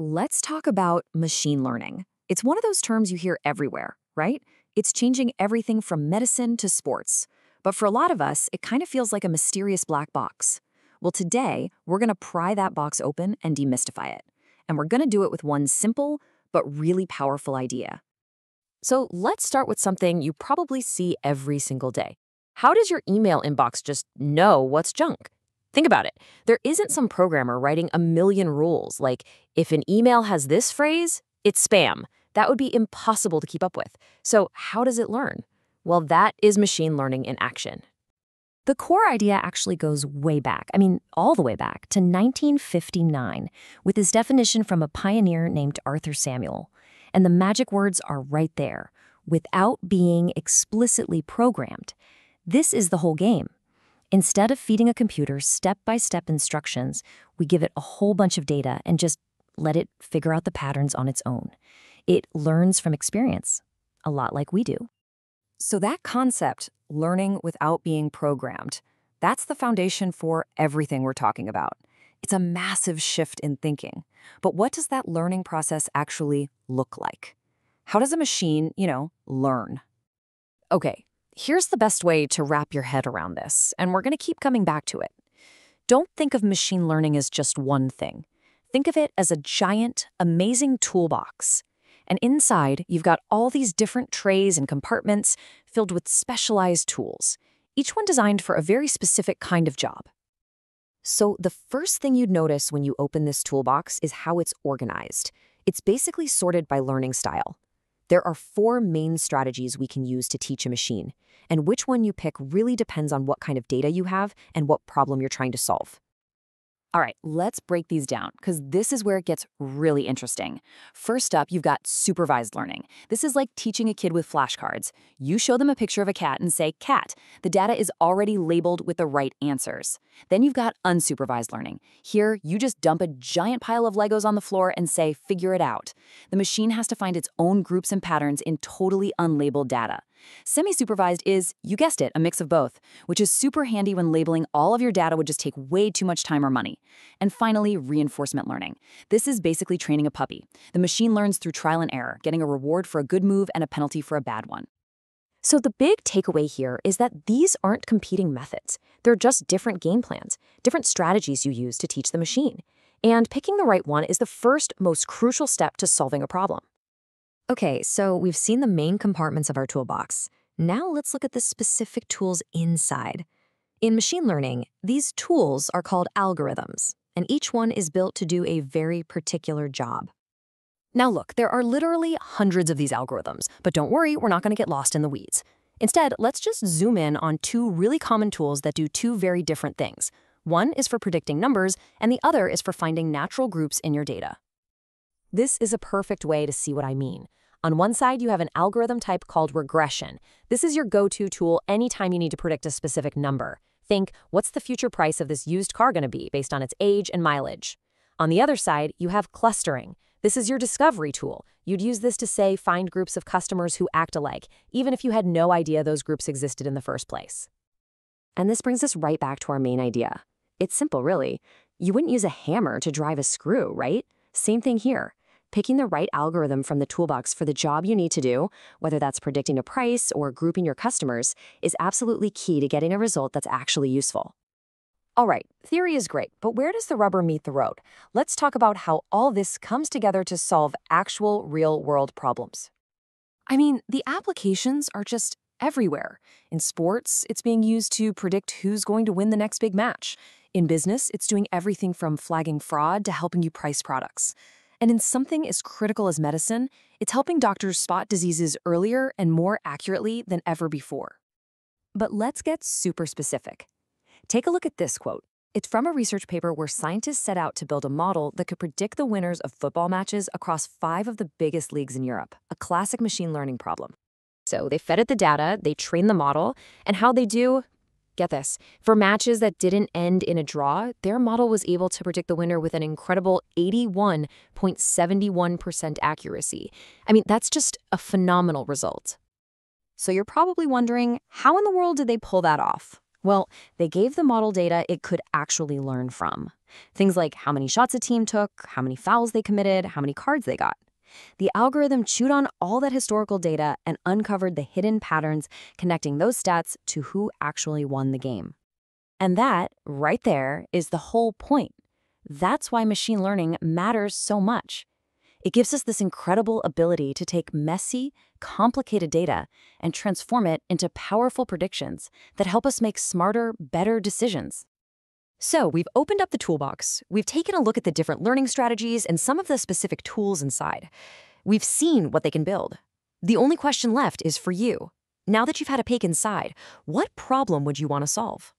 Let's talk about machine learning. It's one of those terms you hear everywhere, right? It's changing everything from medicine to sports. But for a lot of us, it kind of feels like a mysterious black box. Well, today, we're going to pry that box open and demystify it. And we're going to do it with one simple but really powerful idea. So let's start with something you probably see every single day. How does your email inbox just know what's junk? Think about it. There isn't some programmer writing a million rules, like if an email has this phrase, it's spam. That would be impossible to keep up with. So how does it learn? Well, that is machine learning in action. The core idea actually goes way back, all the way back to 1959, with this definition from a pioneer named Arthur Samuel. And the magic words are right there, without being explicitly programmed. This is the whole game. Instead of feeding a computer step-by-step instructions, we give it a whole bunch of data and just let it figure out the patterns on its own. It learns from experience, a lot like we do. So that concept, learning without being programmed, that's the foundation for everything we're talking about. It's a massive shift in thinking. But what does that learning process actually look like? How does a machine, learn? Okay. Here's the best way to wrap your head around this, and we're going to keep coming back to it. Don't think of machine learning as just one thing. Think of it as a giant, amazing toolbox. And inside, you've got all these different trays and compartments filled with specialized tools, each one designed for a very specific kind of job. So the first thing you'd notice when you open this toolbox is how it's organized. It's basically sorted by learning style. There are 4 main strategies we can use to teach a machine, and which one you pick really depends on what kind of data you have and what problem you're trying to solve. All right, let's break these down, because this is where it gets really interesting. First up, you've got supervised learning. This is like teaching a kid with flashcards. You show them a picture of a cat and say, "Cat." The data is already labeled with the right answers. Then you've got unsupervised learning. Here, you just dump a giant pile of Legos on the floor and say, "Figure it out." The machine has to find its own groups and patterns in totally unlabeled data. Semi-supervised is, you guessed it, a mix of both, which is super handy when labeling all of your data would just take way too much time or money. And finally, reinforcement learning. This is basically training a puppy. The machine learns through trial and error, getting a reward for a good move and a penalty for a bad one. So the big takeaway here is that these aren't competing methods. They're just different game plans, different strategies you use to teach the machine. And picking the right one is the first, most crucial step to solving a problem. Okay, so we've seen the main compartments of our toolbox. Now let's look at the specific tools inside. In machine learning, these tools are called algorithms, and each one is built to do a very particular job. Now look, there are literally hundreds of these algorithms, but don't worry, we're not going to get lost in the weeds. Instead, let's just zoom in on 2 really common tools that do 2 very different things. One is for predicting numbers, and the other is for finding natural groups in your data. This is a perfect way to see what I mean. On one side, you have an algorithm type called regression. This is your go-to tool anytime you need to predict a specific number. Think, what's the future price of this used car going to be based on its age and mileage? On the other side, you have clustering. This is your discovery tool. You'd use this to say, find groups of customers who act alike, even if you had no idea those groups existed in the first place. And this brings us right back to our main idea. It's simple, really. You wouldn't use a hammer to drive a screw, right? Same thing here. Picking the right algorithm from the toolbox for the job you need to do, whether that's predicting a price or grouping your customers, is absolutely key to getting a result that's actually useful. All right, theory is great, but where does the rubber meet the road? Let's talk about how all this comes together to solve actual real-world problems. The applications are just everywhere. In sports, it's being used to predict who's going to win the next big match. In business, it's doing everything from flagging fraud to helping you price products. And in something as critical as medicine, it's helping doctors spot diseases earlier and more accurately than ever before. But let's get super specific. Take a look at this quote. It's from a research paper where scientists set out to build a model that could predict the winners of football matches across 5 of the biggest leagues in Europe, a classic machine learning problem. So they fed it the data, they trained the model, and how'd they do? Get this, for matches that didn't end in a draw, their model was able to predict the winner with an incredible 81.71% accuracy. That's just a phenomenal result. So you're probably wondering, how in the world did they pull that off? Well, they gave the model data it could actually learn from. Things like how many shots a team took, how many fouls they committed, how many cards they got. The algorithm chewed on all that historical data and uncovered the hidden patterns connecting those stats to who actually won the game. And that, right there, is the whole point. That's why machine learning matters so much. It gives us this incredible ability to take messy, complicated data and transform it into powerful predictions that help us make smarter, better decisions. So, we've opened up the toolbox. We've taken a look at the different learning strategies and some of the specific tools inside. We've seen what they can build. The only question left is for you. Now that you've had a peek inside, what problem would you want to solve?